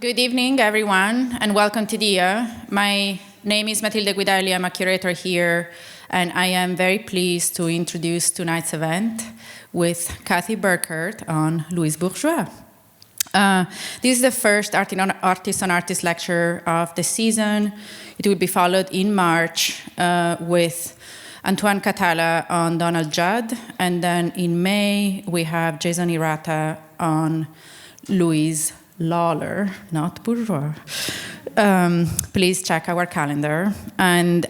Good evening, everyone, and welcome to DIA. My name is Matilde Guidelli. I'm a curator here, and I am very pleased to introduce tonight's event with Kathe Burkhart on Louise Bourgeois. This is the first artist-on-artist lecture of the season. It will be followed in March with Antoine Catala on Donald Judd, and then in May we have Jason Hirata on Louise Lawler, not Bourgeois. Please check our calendar. And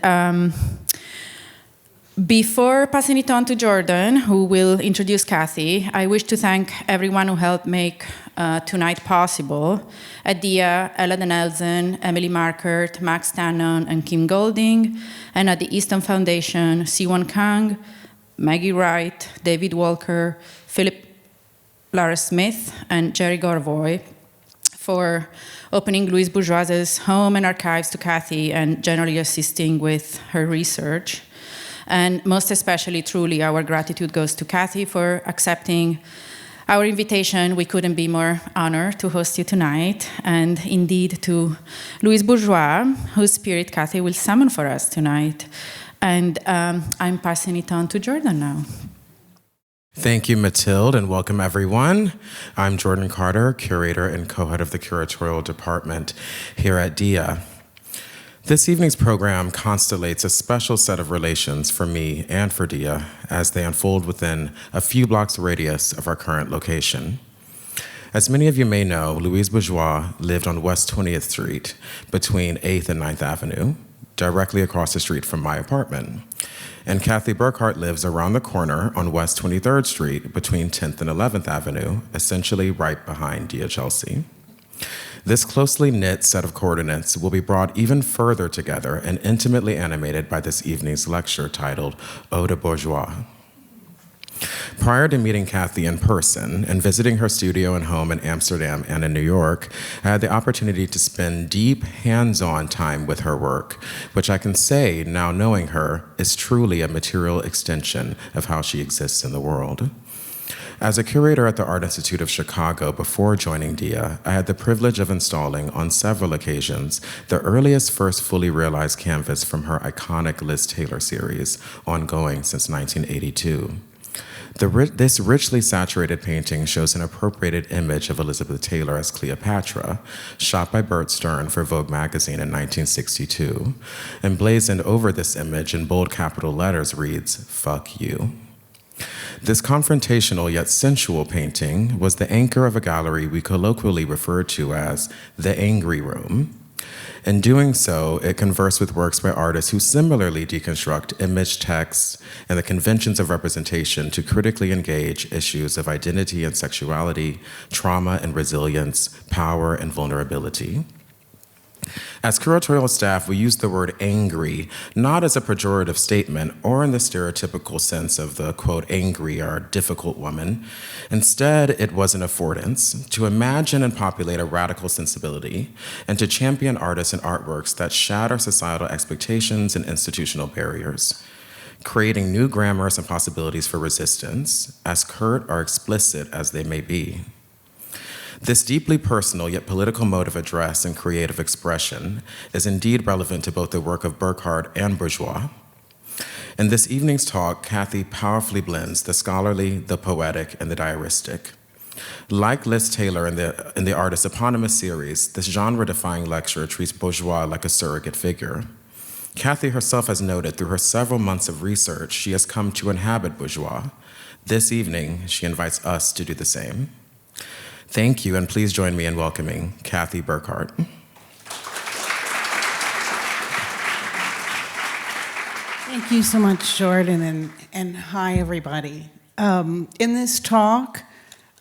before passing it on to Jordan, who will introduce Kathe, I wish to thank everyone who helped make tonight possible. At DIA, Ella Nelson, Emily Markert, Max Tannon, and Kim Golding. And at the Easton Foundation, Siwon Kang, Maggie Wright, David Walker, Philip Lara Smith, and Jerry Gorvoy for opening Louise Bourgeois's home and archives to Kathe and generally assisting with her research. And most especially, truly, our gratitude goes to Kathe for accepting our invitation. We couldn't be more honored to host you tonight. And indeed to Louise Bourgeois, whose spirit Kathe will summon for us tonight. And I'm passing it on to Jordan now. Thank you, Matilde, and welcome everyone. I'm Jordan Carter, curator and co-head of the curatorial department here at DIA. This evening's program constellates a special set of relations for me and for DIA as they unfold within a few blocks radius of our current location. As many of you may know, Louise Bourgeois lived on West 20th Street between 8th and 9th Avenue, directly across the street from my apartment. And Kathe Burkhart lives around the corner on West 23rd Street between 10th and 11th Avenue, essentially right behind DIA Chelsea. This closely knit set of coordinates will be brought even further together and intimately animated by this evening's lecture titled Ode to Bourgeois. Prior to meeting Kathe in person and visiting her studio and home in Amsterdam and in New York, I had the opportunity to spend deep, hands-on time with her work, which I can say, now knowing her, is truly a material extension of how she exists in the world. As a curator at the Art Institute of Chicago before joining DIA, I had the privilege of installing on several occasions the earliest first fully realized canvas from her iconic Liz Taylor series, ongoing since 1982. This richly saturated painting shows an appropriated image of Elizabeth Taylor as Cleopatra, shot by Bert Stern for Vogue magazine in 1962. Emblazoned over this image in bold capital letters reads, "Fuck you." This confrontational yet sensual painting was the anchor of a gallery we colloquially referred to as the Angry Room. In doing so, it conversed with works by artists who similarly deconstruct image texts and the conventions of representation to critically engage issues of identity and sexuality, trauma and resilience, power and vulnerability. As curatorial staff, we use the word angry not as a pejorative statement or in the stereotypical sense of the, quote, angry or difficult woman. Instead, it was an affordance to imagine and populate a radical sensibility and to champion artists and artworks that shatter societal expectations and institutional barriers, creating new grammars and possibilities for resistance, as curt or explicit as they may be. This deeply personal yet political mode of address and creative expression is indeed relevant to both the work of Burkhart and Bourgeois. In this evening's talk, Kathe powerfully blends the scholarly, the poetic, and the diaristic. Like Liz Taylor in the artist's eponymous series, this genre-defying lecture treats Bourgeois like a surrogate figure. Kathe herself has noted through her several months of research, she has come to inhabit Bourgeois. This evening, she invites us to do the same. Thank you, and please join me in welcoming Kathe Burkhart. Thank you so much, Jordan, and hi, everybody. In this talk,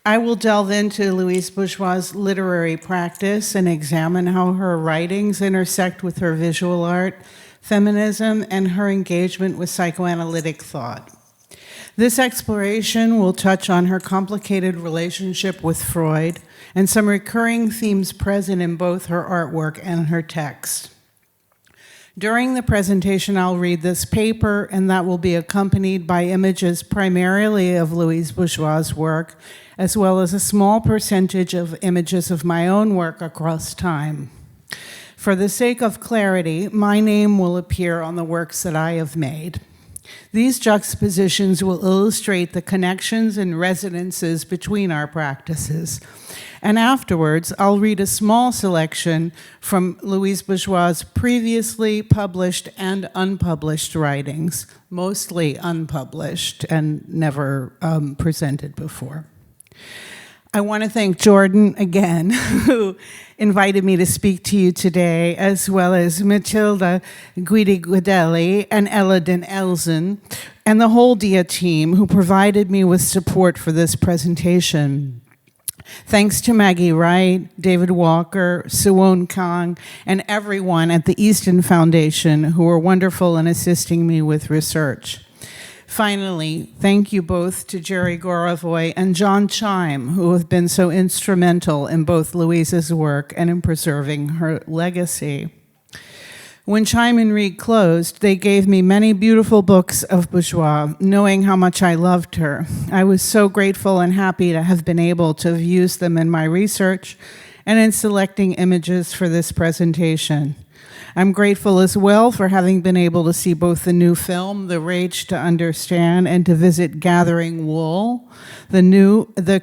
I will delve into Louise Bourgeois' literary practice and examine how her writings intersect with her visual art, feminism, and her engagement with psychoanalytic thought. This exploration will touch on her complicated relationship with Freud and some recurring themes present in both her artwork and her text. During the presentation, I'll read this paper, and that will be accompanied by images primarily of Louise Bourgeois' work, as well as a small percentage of images of my own work across time. For the sake of clarity, my name will appear on the works that I have made. These juxtapositions will illustrate the connections and resonances between our practices. And afterwards, I'll read a small selection from Louise Bourgeois' previously published and unpublished writings, mostly unpublished and never presented before. I want to thank Jordan again, who invited me to speak to you today, as well as Matilda Guidi-Guidelli and Ella Den Elzen, and the whole DIA team who provided me with support for this presentation. Thanks to Maggie Wright, David Walker, Suwon Kang, and everyone at the Easton Foundation who were wonderful in assisting me with research. Finally, thank you both to Jerry Gorovoy and John Cheim, who have been so instrumental in both Louise's work and in preserving her legacy. When Cheim and Read closed, they gave me many beautiful books of Bourgeois, knowing how much I loved her. I was so grateful and happy to have been able to have used them in my research and in selecting images for this presentation. I'm grateful as well for having been able to see both the new film, The Rage to Understand, and to visit Gathering Wool, the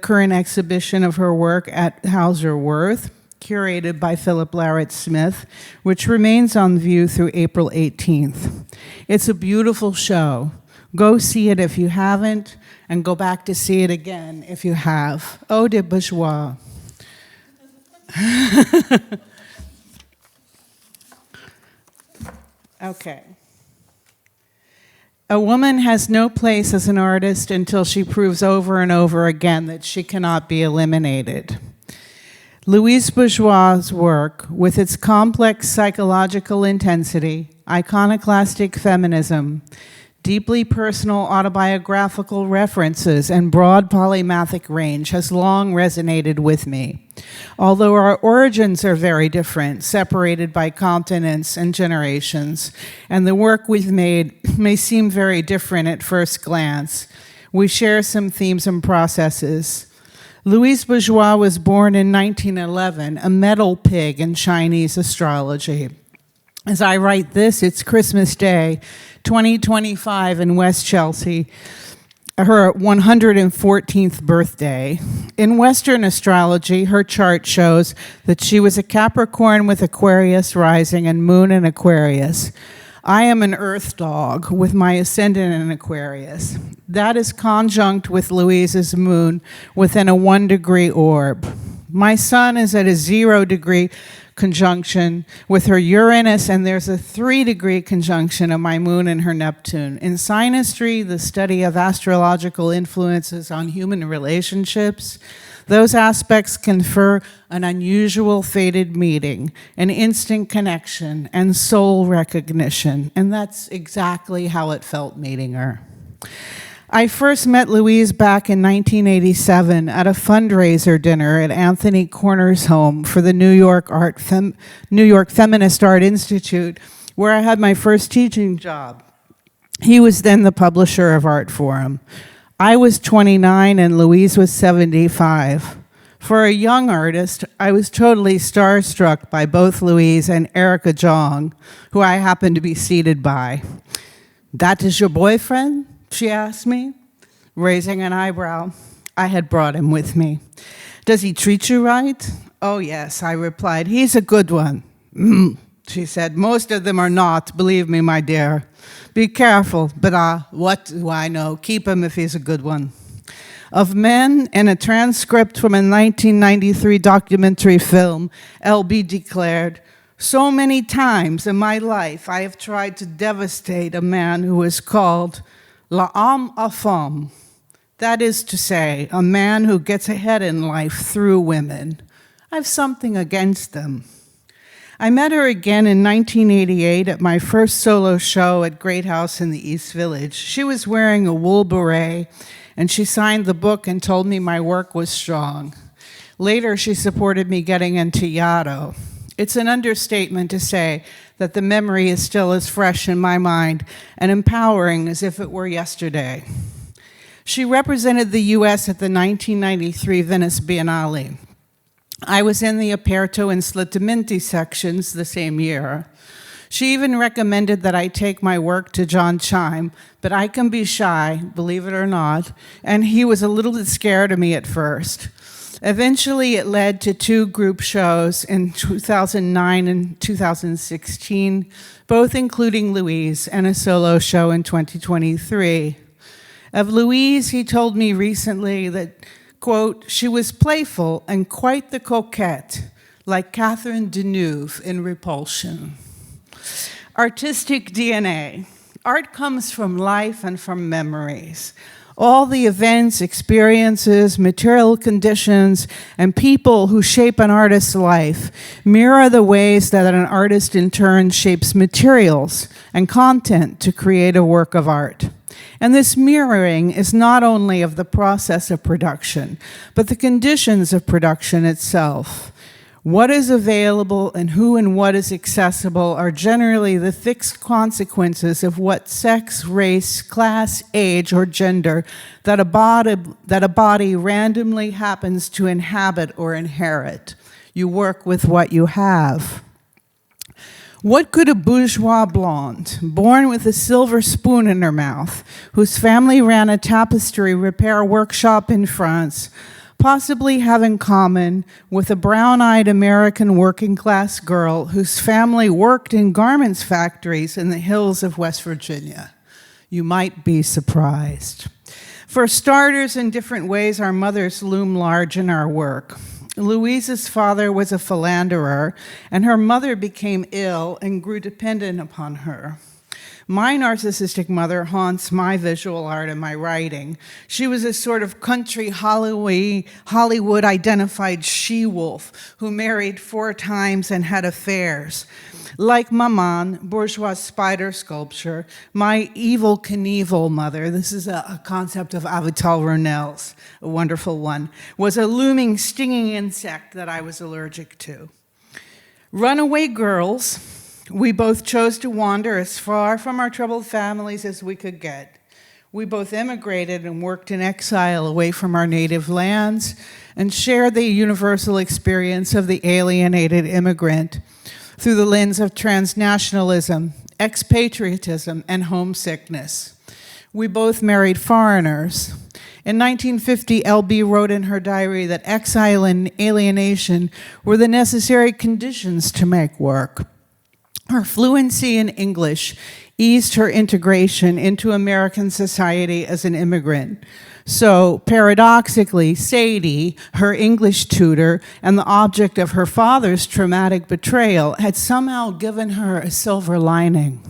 current exhibition of her work at Hauser Wirth, curated by Philip Larratt Smith, which remains on view through April 18th. It's a beautiful show. Go see it if you haven't, and go back to see it again if you have. Eau de Bourgeois. Okay. A woman has no place as an artist until she proves over and over again that she cannot be eliminated. Louise Bourgeois' work, with its complex psychological intensity, iconoclastic feminism, deeply personal autobiographical references, and broad polymathic range, has long resonated with me. Although our origins are very different, separated by continents and generations, and the work we've made may seem very different at first glance, we share some themes and processes. Louise Bourgeois was born in 1911, a metal pig in Chinese astrology. As I write this, it's Christmas Day, 2025 in West Chelsea, her 114th birthday. In Western astrology, her chart shows that she was a Capricorn with Aquarius rising and moon in Aquarius. I am an earth dog with my ascendant in Aquarius. That is conjunct with Louise's moon within a 1-degree orb. My sun is at a 0-degree conjunction with her Uranus, and there's a 3-degree conjunction of my moon and her Neptune. In synastry, the study of astrological influences on human relationships, those aspects confer an unusual fated meeting, an instant connection, and soul recognition, and that's exactly how it felt meeting her. I first met Louise back in 1987 at a fundraiser dinner at Anthony Corner's home for the New York Feminist Art Institute, where I had my first teaching job. He was then the publisher of Art Forum. I was 29 and Louise was 75. For a young artist, I was totally starstruck by both Louise and Erica Jong, who I happened to be seated by. "That is your boyfriend?" she asked me, raising an eyebrow. I had brought him with me. "Does he treat you right?" "Oh, yes," I replied. "He's a good one." She said, "Most of them are not, believe me, my dear. Be careful, but what do I know? Keep him if he's a good one." Of men, in a transcript from a 1993 documentary film, LB declared, "So many times in my life I have tried to devastate a man who is called l'homme à femme. That is to say, a man who gets ahead in life through women. I have something against them." I met her again in 1988 at my first solo show at Great House in the East Village. She was wearing a wool beret, and she signed the book and told me my work was strong. Later, she supported me getting into Yaddo. It's an understatement to say that the memory is still as fresh in my mind and empowering as if it were yesterday. She represented the US at the 1993 Venice Biennale. I was in the Aperto and Slittamenti sections the same year. She even recommended that I take my work to John Cheim, but I can be shy, believe it or not, and he was a little bit scared of me at first. Eventually, it led to 2 group shows in 2009 and 2016, both including Louise, and a solo show in 2023. Of Louise, he told me recently that, quote, she was playful and quite the coquette, like Catherine Deneuve in Repulsion. Artistic DNA. Art comes from life and from memories. All the events, experiences, material conditions, and people who shape an artist's life mirror the ways that an artist in turn shapes materials and content to create a work of art. And this mirroring is not only of the process of production, but the conditions of production itself. What is available and who and what is accessible are generally the fixed consequences of what sex, race, class, age, or gender that a body randomly happens to inhabit or inherit. You work with what you have. What could a bourgeois blonde, born with a silver spoon in her mouth, whose family ran a tapestry repair workshop in France, possibly have in common with a brown-eyed American working-class girl whose family worked in garments factories in the hills of West Virginia? You might be surprised. For starters, in different ways, our mothers loom large in our work. Louise's father was a philanderer, and her mother became ill and grew dependent upon her. My narcissistic mother haunts my visual art and my writing. She was a sort of country Hollywood-identified she-wolf who married 4 times and had affairs. Like Maman, Bourgeois' spider sculpture, my evil Knievel mother, this is a concept of Avital Ronell's, a wonderful one, was a looming, stinging insect that I was allergic to. Runaway girls, we both chose to wander as far from our troubled families as we could get. We both immigrated and worked in exile away from our native lands and shared the universal experience of the alienated immigrant through the lens of transnationalism, expatriatism, and homesickness. We both married foreigners. In 1950, LB wrote in her diary that exile and alienation were the necessary conditions to make work. Her fluency in English eased her integration into American society as an immigrant. So, paradoxically, Sadie, her English tutor, and the object of her father's traumatic betrayal, had somehow given her a silver lining.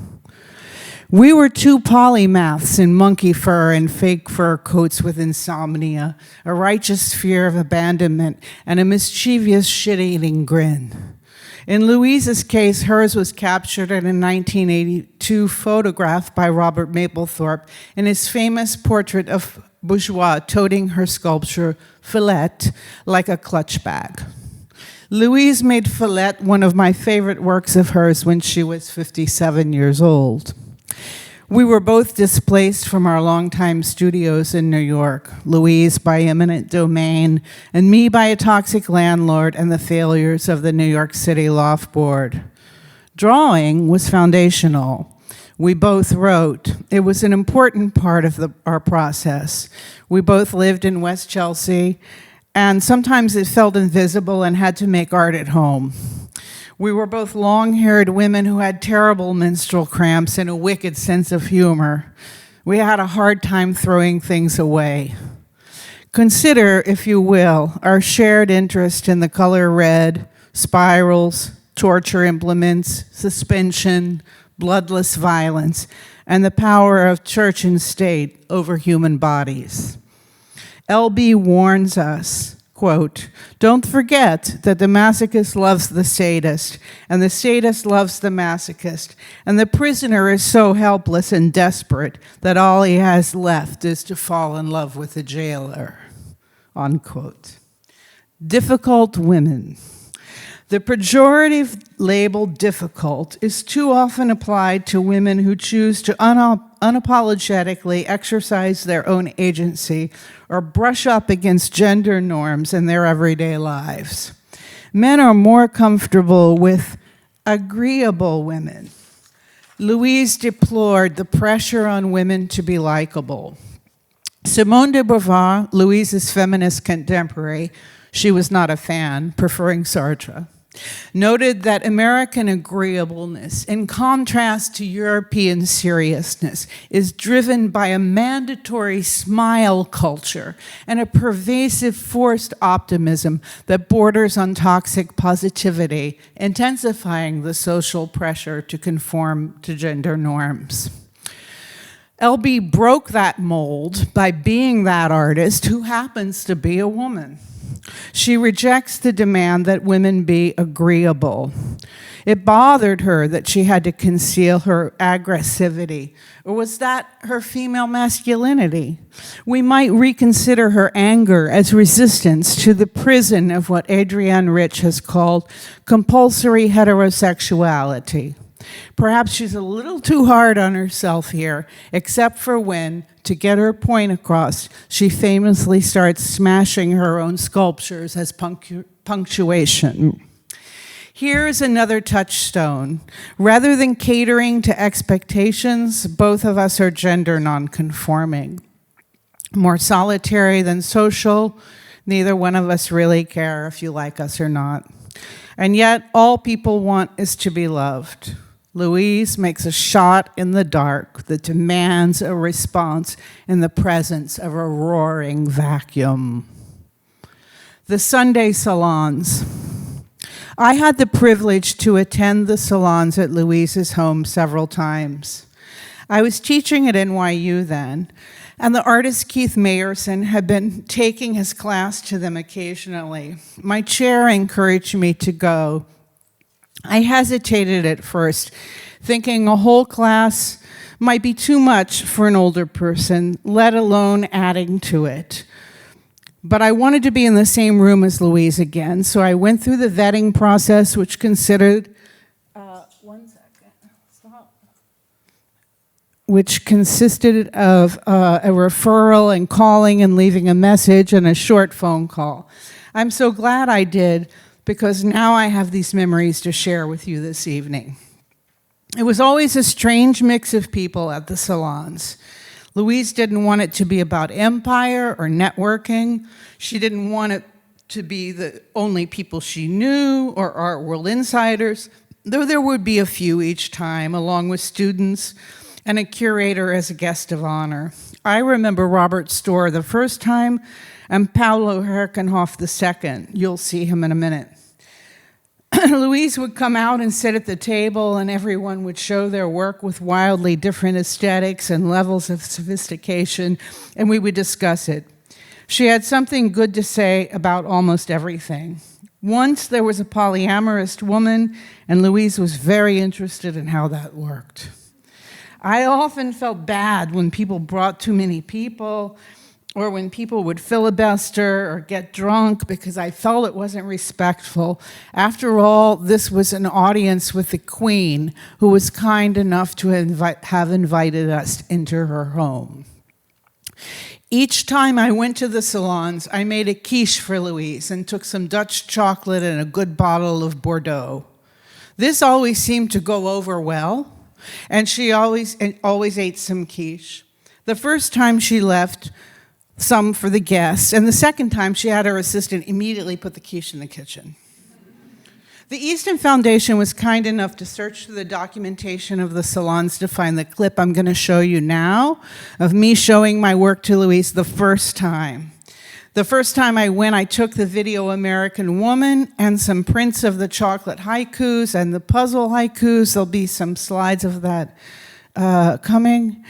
We were 2 polymaths in monkey fur and fake fur coats with insomnia, a righteous fear of abandonment, and a mischievous shit-eating grin. In Louise's case, hers was captured in a 1982 photograph by Robert Mapplethorpe in his famous portrait of Bourgeois toting her sculpture, Filette, like a clutch bag. Louise made Filette one of my favorite works of hers when she was 57 years old. We were both displaced from our longtime studios in New York, Louise by eminent domain, and me by a toxic landlord and the failures of the New York City Loft Board. Drawing was foundational. We both wrote. It was an important part of our process. We both lived in West Chelsea, and sometimes it felt invisible and had to make art at home. We were both long-haired women who had terrible menstrual cramps and a wicked sense of humor. We had a hard time throwing things away. Consider, if you will, our shared interest in the color red, spirals, torture implements, suspension, bloodless violence, and the power of church and state over human bodies. LB warns us, quote, "Don't forget that the masochist loves the sadist, and the sadist loves the masochist, and the prisoner is so helpless and desperate that all he has left is to fall in love with the jailer," unquote. Difficult women. The pejorative label difficult is too often applied to women who choose to unapologetically exercise their own agency or brush up against gender norms in their everyday lives. Men are more comfortable with agreeable women. Louise deplored the pressure on women to be likable. Simone de Beauvoir, Louise's feminist contemporary, she was not a fan, preferring Sartre, noted that American agreeableness, in contrast to European seriousness, is driven by a mandatory smile culture and a pervasive forced optimism that borders on toxic positivity, intensifying the social pressure to conform to gender norms. LB broke that mold by being that artist who happens to be a woman. She rejects the demand that women be agreeable. It bothered her that she had to conceal her aggressivity. Or was that her female masculinity? We might reconsider her anger as resistance to the prison of what Adrienne Rich has called compulsory heterosexuality. Perhaps she's a little too hard on herself here, except for when, to get her point across, she famously starts smashing her own sculptures as punctuation. Here's another touchstone. Rather than catering to expectations, both of us are gender nonconforming. More solitary than social, neither one of us really care if you like us or not. And yet, all people want is to be loved. Louise makes a shot in the dark that demands a response in the presence of a roaring vacuum. The Sunday salons. I had the privilege to attend the salons at Louise's home several times. I was teaching at NYU then, and the artist Keith Mayerson had been taking his class to them occasionally. My chair encouraged me to go. I hesitated at first, thinking a whole class might be too much for an older person, let alone adding to it. But I wanted to be in the same room as Louise again, so I went through the vetting process, which consisted of a referral and calling and leaving a message and a short phone call. I'm so glad I did, because now I have these memories to share with you this evening. It was always a strange mix of people at the salons. Louise didn't want it to be about empire or networking. She didn't want it to be the only people she knew or art world insiders, though there would be a few each time, along with students and a curator as a guest of honor. I remember Robert Storr the first time, and Paulo Herkenhoff the second. You'll see him in a minute. Louise would come out and sit at the table, and everyone would show their work with wildly different aesthetics and levels of sophistication, and we would discuss it. She had something good to say about almost everything. Once there was a polyamorous woman, and Louise was very interested in how that worked. I often felt bad when people brought too many people, or when people would filibuster or get drunk, because I felt it wasn't respectful. After all, this was an audience with the Queen, who was kind enough to have invited us into her home. Each time I went to the salons, I made a quiche for Louise and took some Dutch chocolate and a good bottle of Bordeaux. This always seemed to go over well, and she always ate some quiche. The first time she left, some for the guests, and the second time she had her assistant immediately put the quiche in the kitchen. The Easton Foundation was kind enough to search through the documentation of the salons to find the clip I'm going to show you now of me showing my work to Louise the first time. The first time I went, I took the video American Woman and some prints of the chocolate haikus and the puzzle haikus. There'll be some slides of that coming.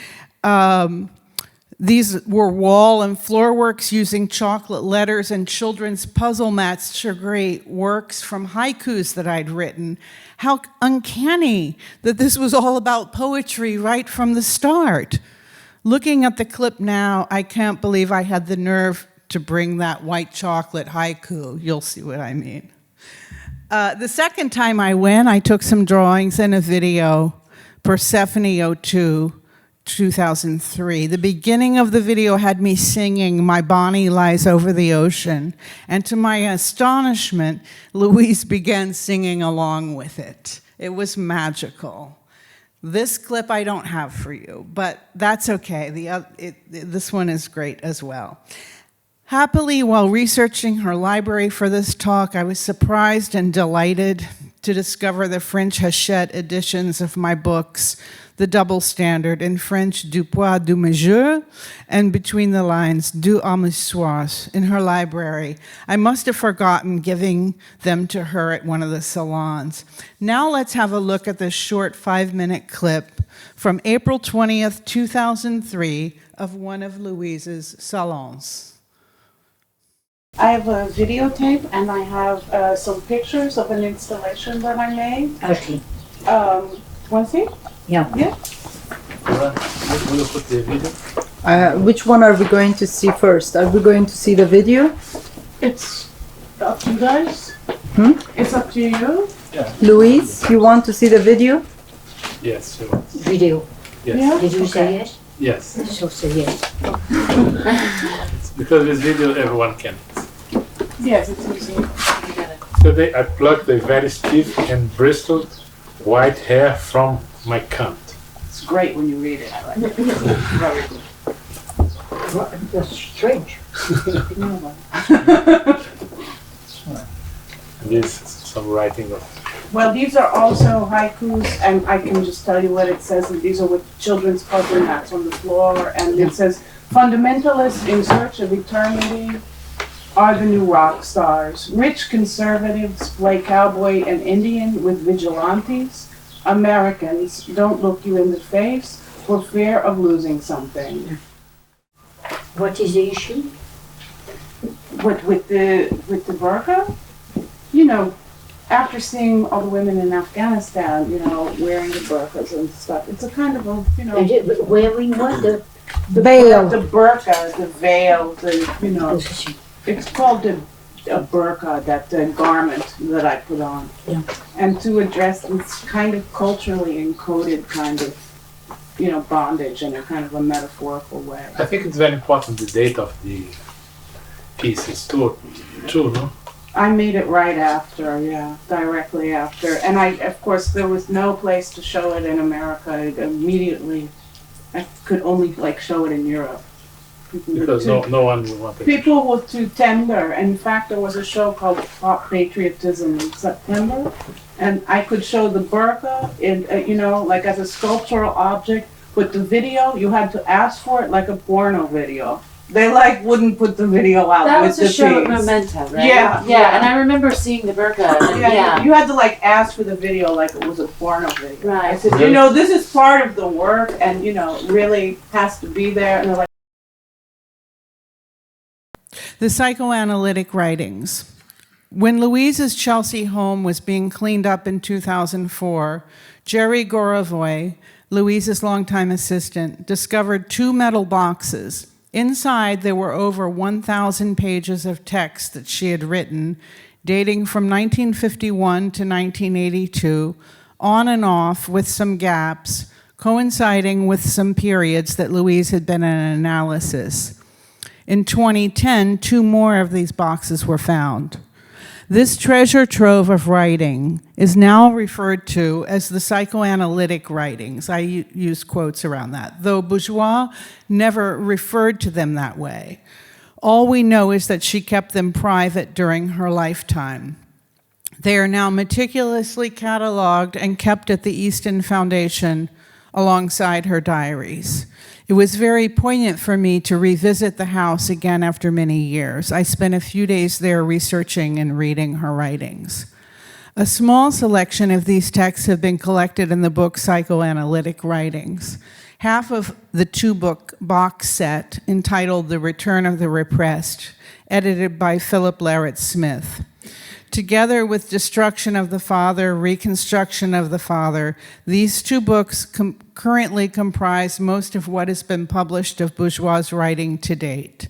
These were wall and floor works using chocolate letters and children's puzzle mats to create works from haikus that I'd written. How uncanny that this was all about poetry right from the start. Looking at the clip now, I can't believe I had the nerve to bring that white chocolate haiku. You'll see what I mean. The second time I went, I took some drawings and a video, Persephone 02, 2003. The beginning of the video had me singing My Bonnie Lies Over the Ocean, and to my astonishment, Louise began singing along with it. It was magical. This clip I don't have for you, but that's okay. This one is great as well. Happily, while researching her library for this talk, I was surprised and delighted to discover the French Hachette editions of my books, The Double Standard, in French, Du Poids du Mesure, and Between the Lines, Du Amussoir, in her library. I must have forgotten giving them to her at one of the salons. Now let's have a look at this short 5-minute clip from April 20th, 2003, of one of Louise's salons. I have a videotape and I have some pictures of an installation that I made. Okay. Want to see? Yeah. Yeah. Will you put the video? Which one are we going to see first? Are we going to see the video? It's up to you guys. It's up to you. Yeah. Louise, you want to see the video? Yes, sure. Video. Yes. Yeah. Did you say Okay. yes? Yes. So say yes. Because with video everyone can. Yes, it's easy. Today I plucked a very stiff and bristled white hair from my cunt. It's great when you read it. I like it. Very good. Well, that's strange. And this is some writing of. Well, these are also haikus, and I can just tell you what it says. And these are with children's puzzle mats on the floor, and it says, fundamentalists in search of eternity are the new rock stars. Rich conservatives play cowboy and Indian with vigilantes. Americans don't look you in the face for fear of losing something. What is the issue? With the burqa, you know, after seeing all the women in Afghanistan, you know, wearing the burqas and stuff, it's a kind of a, you know, Wearing what? The Veil. the burqa, the veil, the, you know, position. it's called a burqa, that garment that I put on. Yeah. And to address this kind of culturally encoded kind of, you know, bondage in a kind of a metaphorical way. I think it's very important the date of the piece is true, no? I made it right after, yeah, directly after. And I, of course, there was no place to show it in America. It immediately, I could only like show it in Europe. Because no one will want it. People were too tender. In fact, there was a show called Pop Patriotism in September, and I could show the burqa in, you know, like as a sculptural object. But the video, you had to ask for it like a porno video. They like wouldn't put the video out That with was the a show at piece. Memento, right? Yeah, Yeah, and I remember seeing the burqa. And Yeah, you had to like ask for the video like it was a porno video. I Right. said, you know, this is part of the work, and you know, really has to be there. And they're like, the psychoanalytic writings. When Louise's Chelsea home was being cleaned up in 2004, Jerry Gorovoy, Louise's longtime assistant, discovered 2 metal boxes. Inside, there were over 1,000 pages of text that she had written, dating from 1951 to 1982, on and off with some gaps, coinciding with some periods that Louise had been in analysis. In 2010, 2 more of these boxes were found. This treasure trove of writing is now referred to as the psychoanalytic writings. I use quotes around that, though Bourgeois never referred to them that way. All we know is that she kept them private during her lifetime. They are now meticulously cataloged and kept at the Easton Foundation alongside her diaries. It was very poignant for me to revisit the house again after many years. I spent a few days there researching and reading her writings. A small selection of these texts have been collected in the book Psychoanalytic Writings. Half of the 2-book box set, entitled The Return of the Repressed, edited by Philip Larratt Smith. Together with Destruction of the Father, Reconstruction of the Father, these 2 books currently comprise most of what has been published of Bourgeois' writing to date.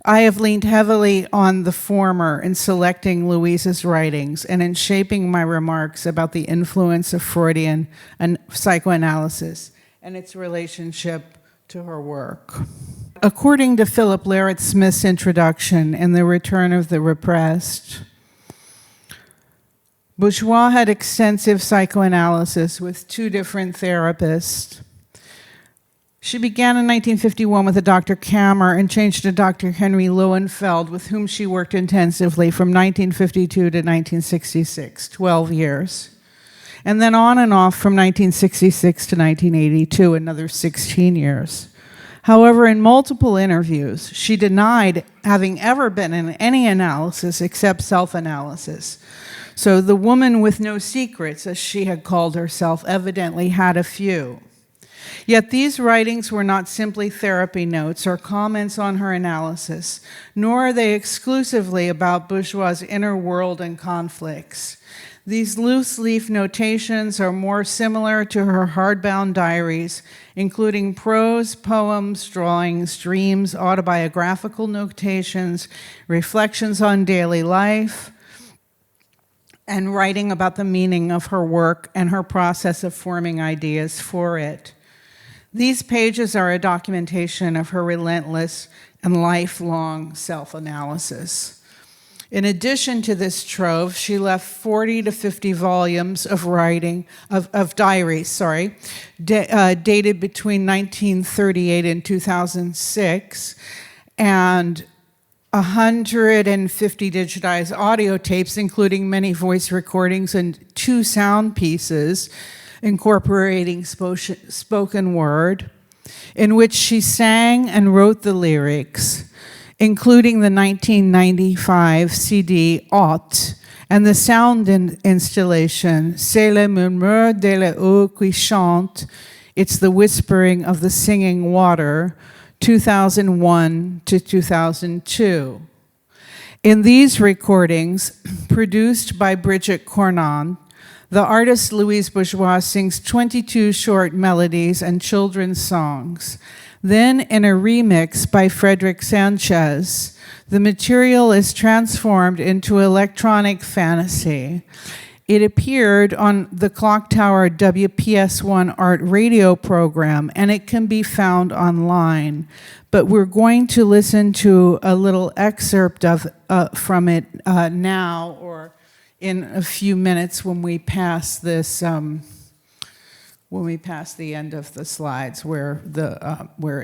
I have leaned heavily on the former in selecting Louise's writings and in shaping my remarks about the influence of Freudian and psychoanalysis and its relationship to her work. According to Philip Larratt Smith's introduction in The Return of the Repressed, Bourgeois had extensive psychoanalysis with 2 different therapists. She began in 1951 with a Dr. Kammer and changed to Dr. Henry Lowenfeld, with whom she worked intensively from 1952 to 1966, 12 years. And then on and off from 1966 to 1982, another 16 years. However, in multiple interviews, she denied having ever been in any analysis except self-analysis. So the woman with no secrets, as she had called herself, evidently had a few. Yet these writings were not simply therapy notes or comments on her analysis, nor are they exclusively about Bourgeois' inner world and conflicts. These loose-leaf notations are more similar to her hardbound diaries, including prose, poems, drawings, dreams, autobiographical notations, reflections on daily life, and writing about the meaning of her work and her process of forming ideas for it. These pages are a documentation of her relentless and lifelong self-analysis. In addition to this trove, she left 40 to 50 volumes of writing, of diaries, dated between 1938 and 2006, and 150 digitized audio tapes, including many voice recordings and 2 sound pieces incorporating spoken word, in which she sang and wrote the lyrics, including the 1995 CD Hôte and the sound installation C'est le murmure de l'eau qui chante, It's the Whispering of the Singing Water, 2001 to 2002. In these recordings, produced by Bridget Cornon, the artist Louise Bourgeois sings 22 short melodies and children's songs. Then, in a remix by Frederick Sanchez, the material is transformed into electronic fantasy. It appeared on the Clock Tower WPS1 art radio program, and it can be found online. But we're going to listen to a little excerpt from it now, or in a few minutes when we pass this, when we pass the end of the slides where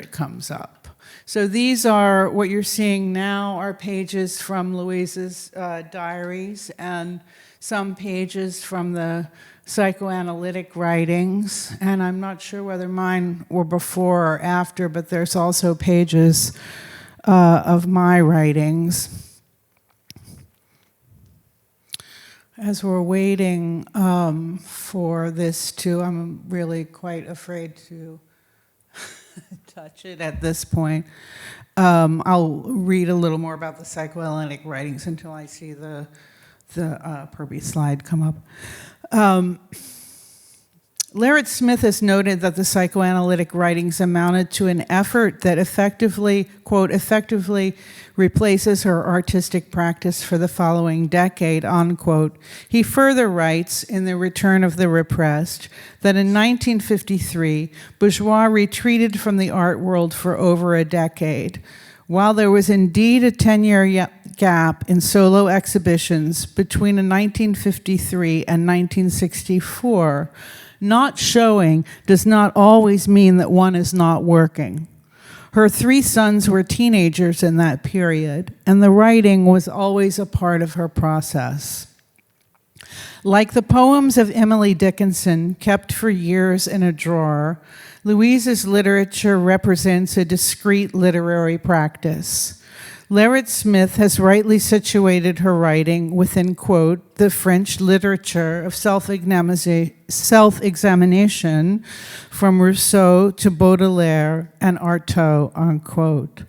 it comes up. So these are, what you're seeing now are pages from Louise's diaries and some pages from the psychoanalytic writings. And I'm not sure whether mine were before or after, but there's also pages of my writings. As we're waiting for this I'm really quite afraid to touch it at this point. I'll read a little more about the psychoanalytic writings until I see the Purby slide come up. Larratt Smith has noted that the psychoanalytic writings amounted to an effort that effectively, quote, effectively replaces her artistic practice for the following decade, unquote. He further writes in The Return of the Repressed that in 1953, Bourgeois retreated from the art world for over a decade. While there was indeed a 10-year gap in solo exhibitions between 1953 and 1964, not showing does not always mean that one is not working. Her 3 sons were teenagers in that period, and the writing was always a part of her process. Like the poems of Emily Dickinson, kept for years in a drawer, Louise's literature represents a discrete literary practice. Larratt Smith has rightly situated her writing within, quote, the French literature of self-examination from Rousseau to Baudelaire and Artaud, unquote.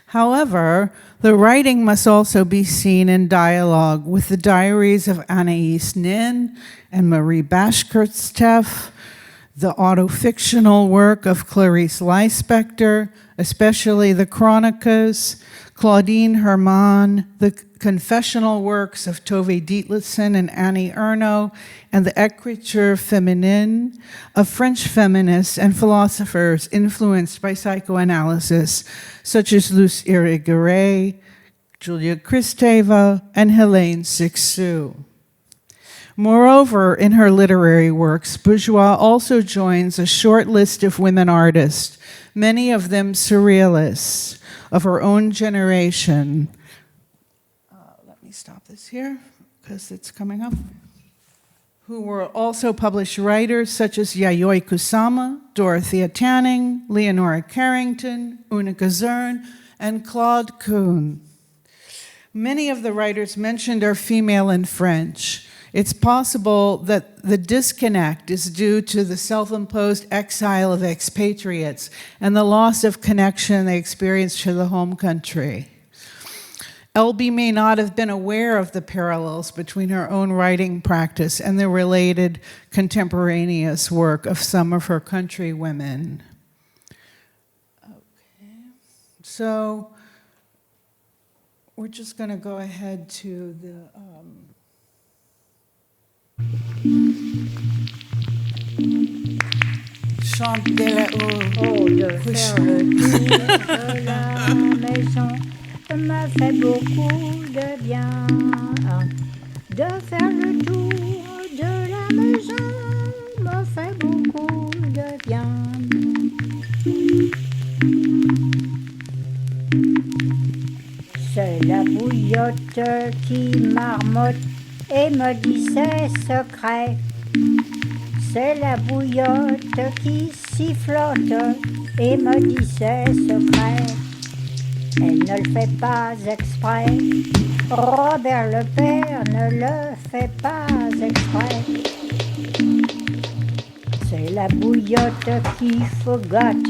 However, the writing must also be seen in dialogue with the diaries of Anaïs Nin and Marie Bashkirtseff, the autofictional work of Clarice Lispector, especially the Chronicas, Claudine Hermann, the confessional works of Tove Ditlevsen and Annie Ernaux, and the Écriture féminine of French feminists and philosophers influenced by psychoanalysis, such as Luce Irigaray, Julia Kristeva, and Helene Sixou. Moreover, in her literary works, Bourgeois also joins a short list of women artists, many of them surrealists, of her own generation. Let me stop this here, because it's coming up. Who were also published writers such as Yayoi Kusama, Dorothea Tanning, Leonora Carrington, Una Gazerne, and Claude Kuhn. Many of the writers mentioned are female and French. It's possible that the disconnect is due to the self-imposed exile of expatriates and the loss of connection they experienced to the home country. Elby may not have been aware of the parallels between her own writing practice and the related contemporaneous work of some of her countrywomen. Okay, so we're just going to go ahead to the chante de la de faire le tour de la maison m'a fait beaucoup de bien. De faire le tour de la maison m'a fait beaucoup de bien. C'est la bouillotte qui marmotte et me dit ses secrets. C'est la bouillotte qui sifflote et me dit ses secrets. Elle ne le fait pas exprès. Robert le Père ne le fait pas exprès. C'est la bouillotte qui fogote.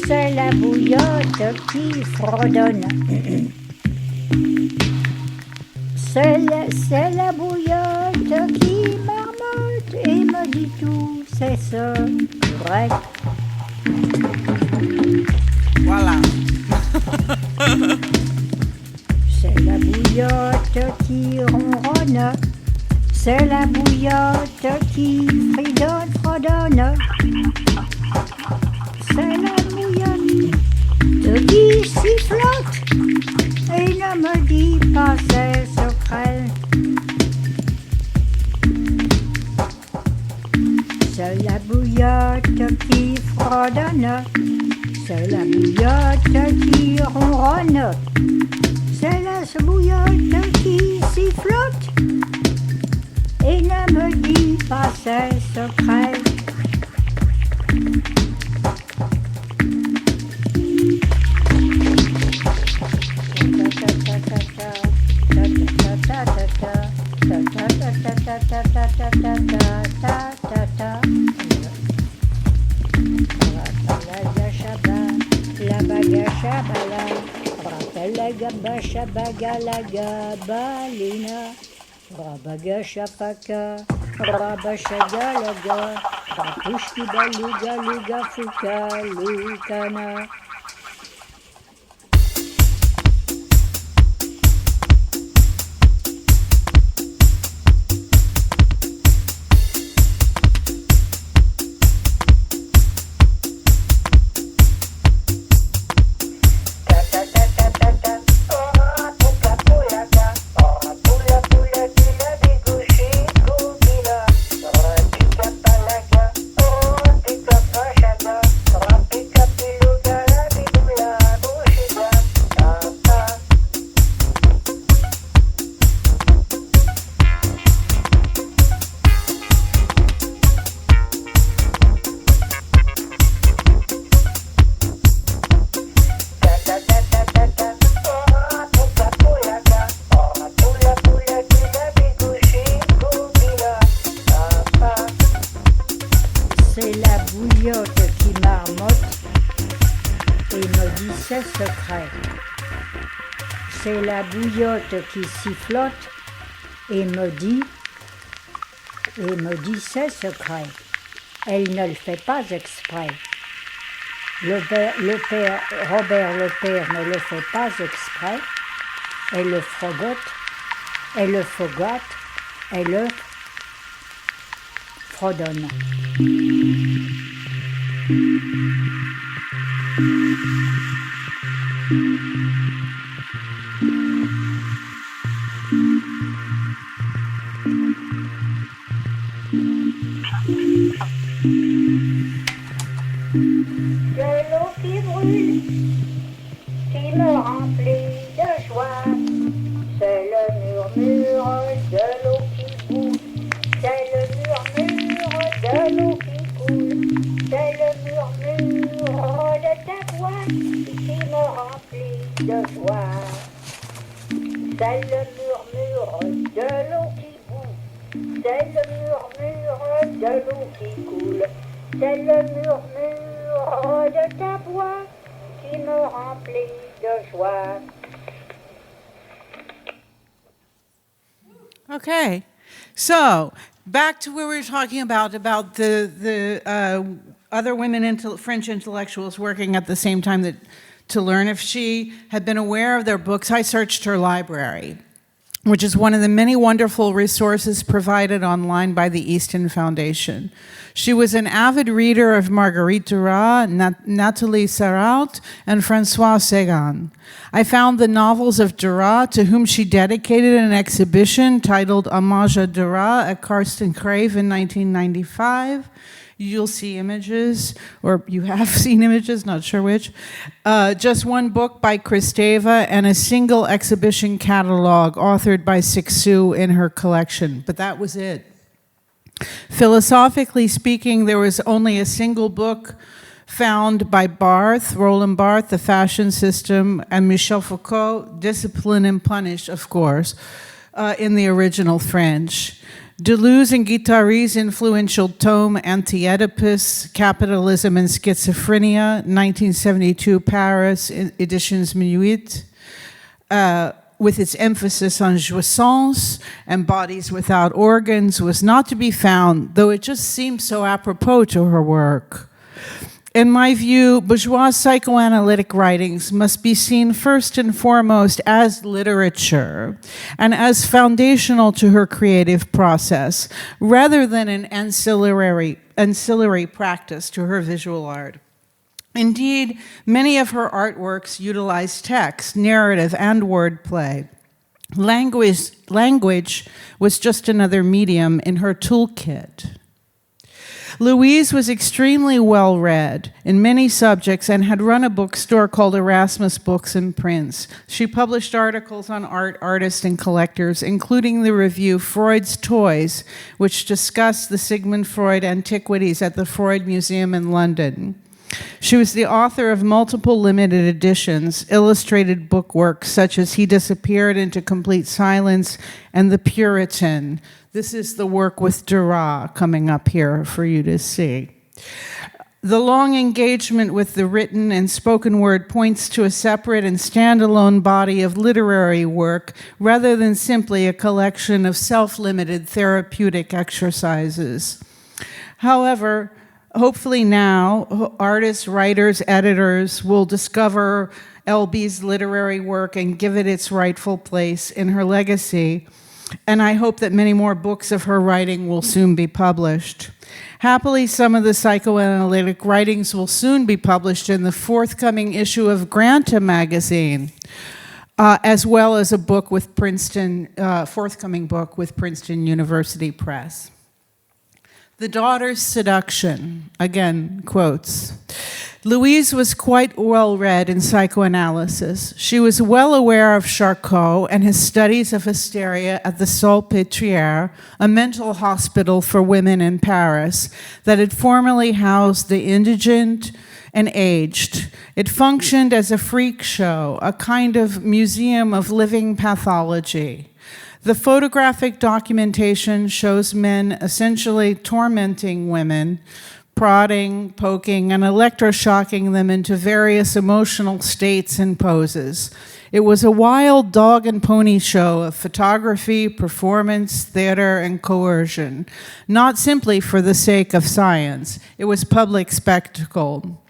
C'est la bouillotte qui fredonne. C'est la bouillotte qui marmotte et me dit tout, c'est ça, vrai. Voilà. C'est la bouillotte qui ronronne. C'est la bouillotte qui fredonne. C'est la bouillotte qui sifflote et ne me dit pas ses secrets. C'est la bouillotte qui fredonne. C'est la bouillotte qui ronronne. C'est la bouillotte qui sifflote et ne me dit pas ses secrets. Balina, Rabagasha Paka, Rabashagalaga, Rapushki Baluga Luga Fuka Lukana. C'est la bouillotte qui sifflote et me dit ses secrets. Elle ne le fait pas exprès. Robert le père ne le fait pas exprès. Elle le frogote, elle le fogote, elle le fredonne. De l'eau qui brûle, qui me remplit de joie, c'est le murmure de l'eau qui coule, c'est le murmure de l'eau qui coule, c'est le murmure de ta voix qui me remplit de joie, c'est le murmure de l'eau qui coule, c'est le murmure de l'eau qui coule, c'est le murmure de ta voix qui me remplit de joie. Okay, so back to where we were talking about the other women French intellectuals working at the same time to learn if she had been aware of their books. I searched her library, which is one of the many wonderful resources provided online by the Easton Foundation. She was an avid reader of Marguerite Duras, Nathalie Sarraute, and François Sagan. I found the novels of Duras, to whom she dedicated an exhibition titled Hommage à Duras at Karsten Crave in 1995. You'll see images, or you have seen images, not sure which. Just one book by Kristeva and a single exhibition catalog authored by Sextstu in her collection, but that was it. Philosophically speaking, there was only a single book found by Barthes, Roland Barthes, The Fashion System, and Michel Foucault, Discipline and Punish, of course, in the original French. Deleuze and Guattari's influential tome Anti-Oedipus, Capitalism and Schizophrenia, 1972 Paris, editions Minuit, with its emphasis on jouissance and bodies without organs, was not to be found, though it just seemed so apropos to her work. In my view, Bourgeois psychoanalytic writings must be seen first and foremost as literature and as foundational to her creative process, rather than an ancillary practice to her visual art. Indeed, many of her artworks utilize text, narrative, and wordplay. Language was just another medium in her toolkit. Louise was extremely well read in many subjects and had run a bookstore called Erasmus Books and Prints. She published articles on art, artists, and collectors, including the review Freud's Toys, which discussed the Sigmund Freud antiquities at the Freud Museum in London. She was the author of multiple limited editions, illustrated book works such as He Disappeared into Complete Silence and The Puritan. This is the work with Duras coming up here for you to see. The long engagement with the written and spoken word points to a separate and standalone body of literary work rather than simply a collection of self-limited therapeutic exercises. However, hopefully now, artists, writers, editors will discover LB's literary work and give it its rightful place in her legacy. And I hope that many more books of her writing will soon be published. Happily, some of the psychoanalytic writings will soon be published in the forthcoming issue of Granta magazine, as well as a book with Princeton, forthcoming book with Princeton University Press. The Daughter's Seduction, again, quotes. Louise was quite well read in psychoanalysis. She was well aware of Charcot and his studies of hysteria at the Salpêtrière, a mental hospital for women in Paris that had formerly housed the indigent and aged. It functioned as a freak show, a kind of museum of living pathology. The photographic documentation shows men essentially tormenting women, prodding, poking, and electroshocking them into various emotional states and poses. It was a wild dog and pony show of photography, performance, theater, and coercion, not simply for the sake of science. It was public spectacle.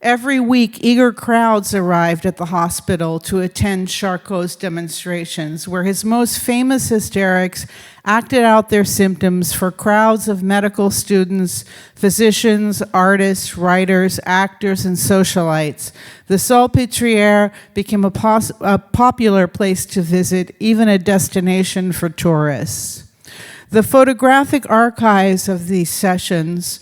Every week, eager crowds arrived at the hospital to attend Charcot's demonstrations, where his most famous hysterics acted out their symptoms for crowds of medical students, physicians, artists, writers, actors, and socialites. The Salpêtrière became a popular place to visit, even a destination for tourists. The photographic archives of these sessions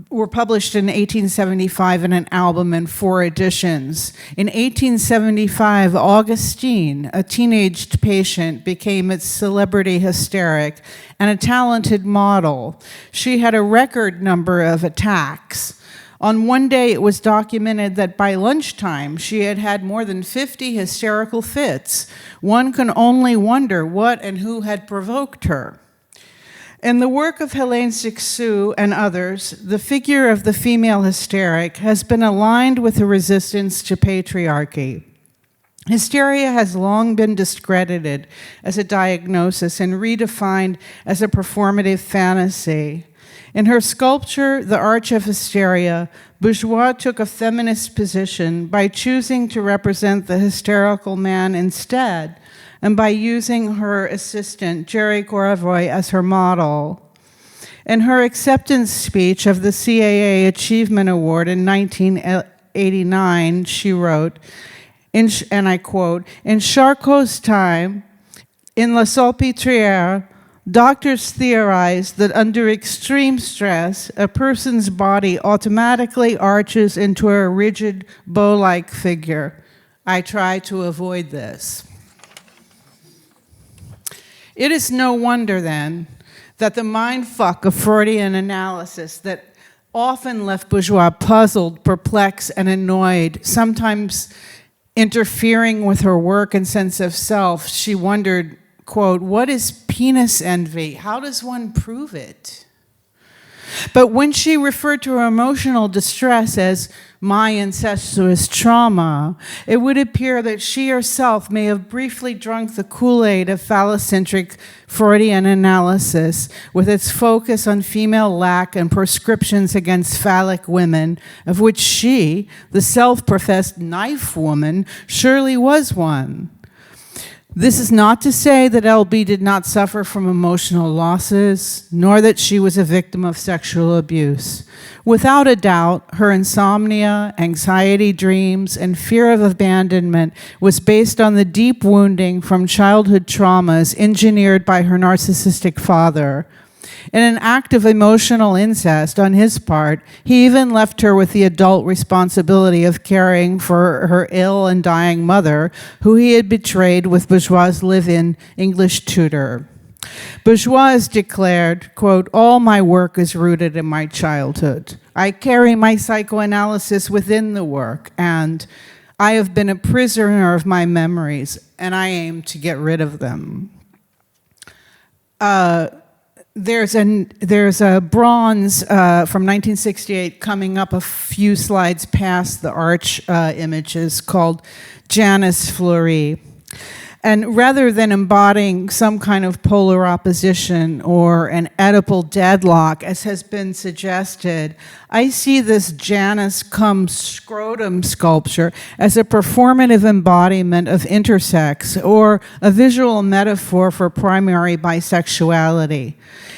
were published in 1875 in an album in 4 editions. In 1875, Augustine, a teenaged patient, became its celebrity hysteric and a talented model. She had a record number of attacks. On one day, it was documented that by lunchtime, she had had more than 50 hysterical fits. One can only wonder what and who had provoked her. In the work of Versatzstu and others, the figure of the female hysteric has been aligned with the resistance to patriarchy. Hysteria has long been discredited as a diagnosis and redefined as a performative fantasy. In her sculpture, The Arch of Hysteria, Bourgeois took a feminist position by choosing to represent the hysterical man instead, and by using her assistant, Jerry Goravoy, as her model. In her acceptance speech of the CAA Achievement Award in 1989, she wrote, and I quote, "In Charcot's time, in La Salpêtrière, doctors theorized that under extreme stress, a person's body automatically arches into a rigid bow-like figure. I try to avoid this." It is no wonder, then, that the mindfuck of Freudian analysis that often left Bourgeois puzzled, perplexed, and annoyed, sometimes interfering with her work and sense of self, she wondered, quote, "What is penis envy? How does one prove it?" But when she referred to her emotional distress as my incestuous trauma, it would appear that she herself may have briefly drunk the Kool-Aid of phallocentric Freudian analysis, with its focus on female lack and prescriptions against phallic women, of which she, the self-professed knife woman, surely was one. This is not to say that LB did not suffer from emotional losses, nor that she was a victim of sexual abuse. Without a doubt, her insomnia, anxiety dreams, and fear of abandonment was based on the deep wounding from childhood traumas engineered by her narcissistic father. In an act of emotional incest on his part, he even left her with the adult responsibility of caring for her ill and dying mother, who he had betrayed with Bourgeois' live-in English tutor. Bourgeois declared, quote, "All my work is rooted in my childhood. I carry my psychoanalysis within the work, and I have been a prisoner of my memories, and I aim to get rid of them." There's a bronze from 1968 coming up a few slides past the arch images called Janus Fleury. And rather than embodying some kind of polar opposition or an Oedipal deadlock, as has been suggested, I see this Janus cum scrotum sculpture as a performative embodiment of intersex, or a visual metaphor for primary bisexuality.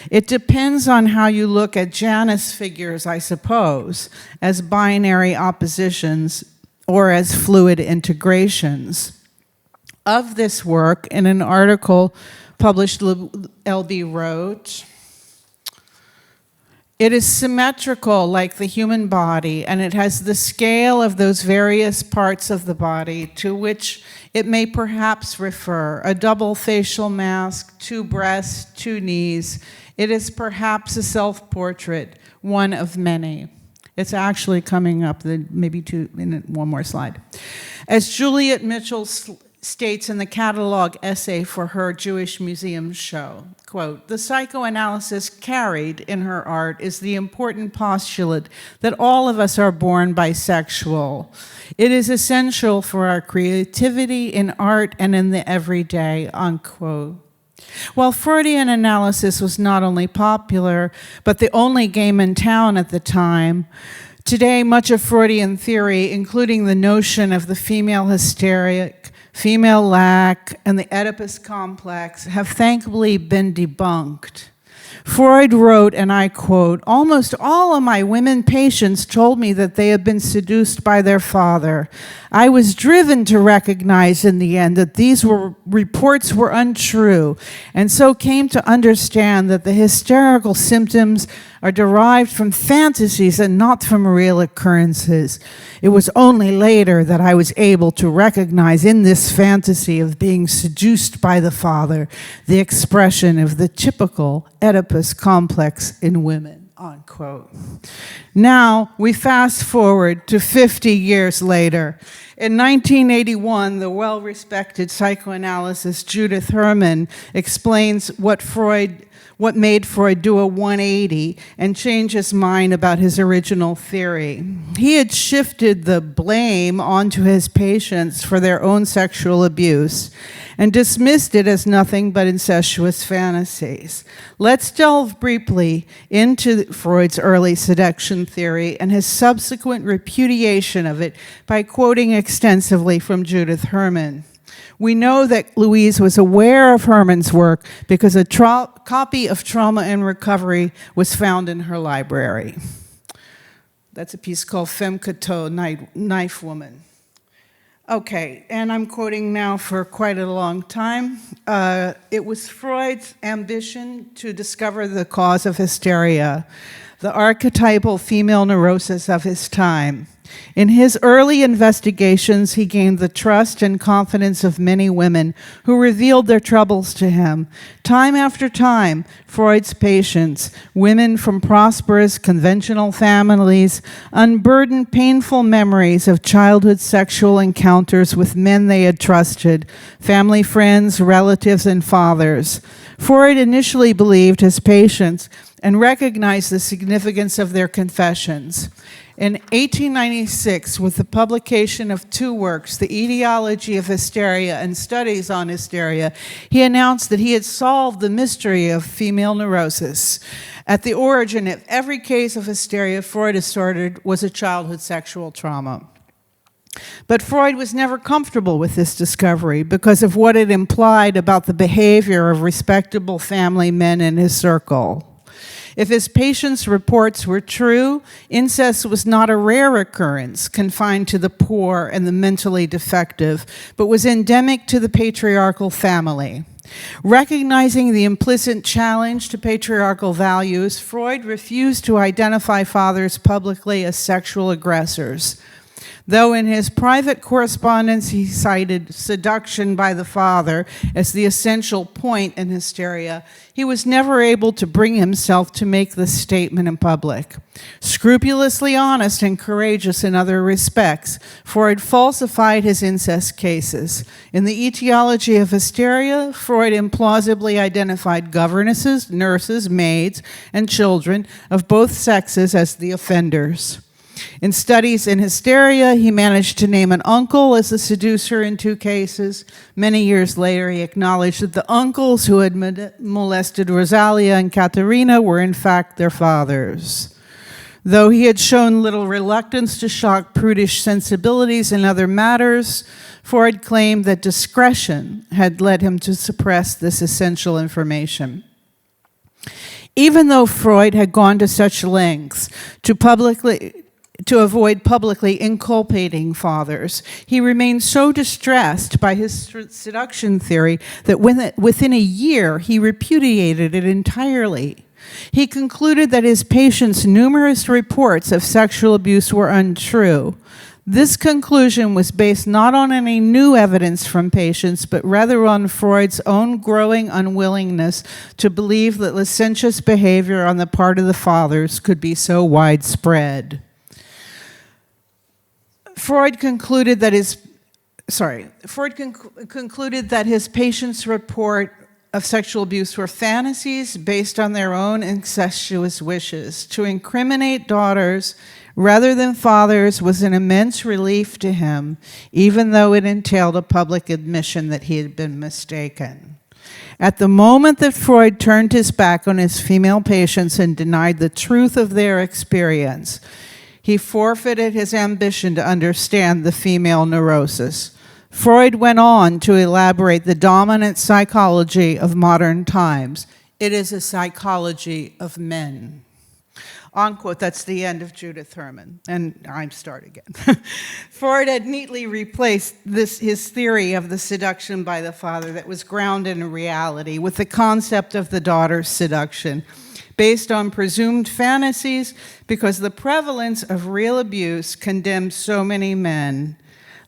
It depends on how you look at Janus figures, I suppose, as binary oppositions or as fluid integrations. Of this work, in an article published, LB wrote, "It is symmetrical like the human body, and it has the scale of those various parts of the body to which it may perhaps refer: a double facial mask, 2 breasts, 2 knees. It is perhaps a self-portrait, one of many." It's actually coming up, maybe one more slide. As Juliet Mitchell states in the catalog essay for her Jewish Museum show, quote, "The psychoanalysis carried in her art is the important postulate that all of us are born bisexual. It is essential for our creativity in art and in the everyday," unquote. While Freudian analysis was not only popular, but the only game in town at the time, Today, much of Freudian theory, including the notion of the female hysteric, female lack, and the Oedipus complex, have thankfully been debunked. Freud wrote, and I quote, "Almost all of my women patients told me that they had been seduced by their father. I was driven to recognize in the end that these reports were untrue, and so came to understand that the hysterical symptoms are derived from fantasies and not from real occurrences. It was only later that I was able to recognize in this fantasy of being seduced by the father the expression of the typical Oedipus complex in women," unquote. Now, we fast forward to 50 years later. In 1981, the well-respected psychoanalyst Judith Herman explains what made Freud do a 180 and change his mind about his original theory. He had shifted the blame onto his patients for their own sexual abuse and dismissed it as nothing but incestuous fantasies. Let's delve briefly into Freud's early seduction theory and his subsequent repudiation of it by quoting extensively from Judith Herman. We know that Louise was aware of Herman's work because a copy of Trauma and Recovery was found in her library. That's a piece called Femme Cateau, Knife Woman. Okay, and I'm quoting now for quite a long time. It was Freud's ambition to discover the cause of hysteria, the archetypal female neurosis of his time. In his early investigations, he gained the trust and confidence of many women who revealed their troubles to him. Time after time, Freud's patients, women from prosperous, conventional families, unburdened painful memories of childhood sexual encounters with men they had trusted, family friends, relatives, and fathers. Freud initially believed his patients and recognized the significance of their confessions. In 1896, with the publication of two works, The Etiology of Hysteria and Studies on Hysteria, he announced that he had solved the mystery of female neurosis. At the origin of every case of hysteria Freud asserted was a childhood sexual trauma. But Freud was never comfortable with this discovery because of what it implied about the behavior of respectable family men in his circle. If his patients' reports were true, incest was not a rare occurrence confined to the poor and the mentally defective, but was endemic to the patriarchal family. Recognizing the implicit challenge to patriarchal values, Freud refused to identify fathers publicly as sexual aggressors. Though in his private correspondence he cited seduction by the father as the essential point in hysteria, he was never able to bring himself to make this statement in public. Scrupulously honest and courageous in other respects, Freud falsified his incest cases. In The Etiology of Hysteria, Freud implausibly identified governesses, nurses, maids, and children of both sexes as the offenders. In Studies in Hysteria, he managed to name an uncle as the seducer in two cases. Many years later, he acknowledged that the uncles who had molested Rosalia and Caterina were in fact their fathers. Though he had shown little reluctance to shock prudish sensibilities in other matters, Freud claimed that discretion had led him to suppress this essential information. Even though Freud had gone to such lengths to avoid publicly inculpating fathers, he remained so distressed by his seduction theory that within a year he repudiated it entirely. He concluded that his patients' numerous reports of sexual abuse were untrue. This conclusion was based not on any new evidence from patients, but rather on Freud's own growing unwillingness to believe that licentious behavior on the part of the fathers could be so widespread. Freud concluded that his patients' report of sexual abuse were fantasies based on their own incestuous wishes. To incriminate daughters rather than fathers was an immense relief to him, even though it entailed a public admission that he had been mistaken. At the moment that Freud turned his back on his female patients and denied the truth of their experience, He forfeited his ambition to understand the female neurosis. Freud went on to elaborate the dominant psychology of modern times. It is a psychology of men. Unquote. That's the end of Judith Herman. And I'm start again. Freud had neatly replaced his theory of the seduction by the father that was grounded in reality with the concept of the daughter's seduction, based on presumed fantasies, because the prevalence of real abuse condemns so many men.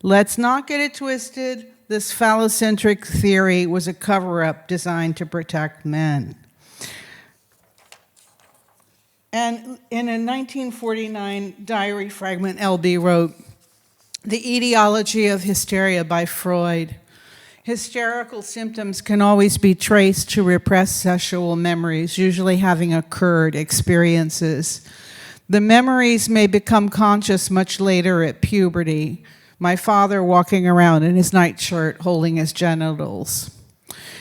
Let's not get it twisted. This phallocentric theory was a cover-up designed to protect men. And in a 1949 diary fragment, L.B. wrote, "The etiology of hysteria by Freud. Hysterical symptoms can always be traced to repressed sexual memories, usually having occurred experiences. The memories may become conscious much later at puberty. My father walking around in his nightshirt holding his genitals."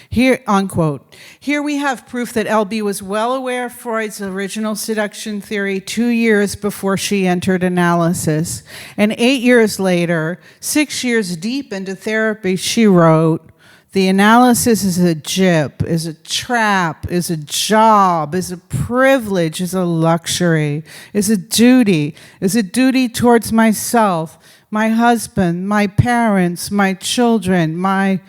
Here, unquote. Here we have proof that L.B. was well aware of Freud's original seduction theory 2 years before she entered analysis. And 8 years later, 6 years deep into therapy, she wrote, "The analysis is a gyp, is a trap, is a job, is a privilege, is a luxury, is a duty towards myself, my husband, my parents, my children,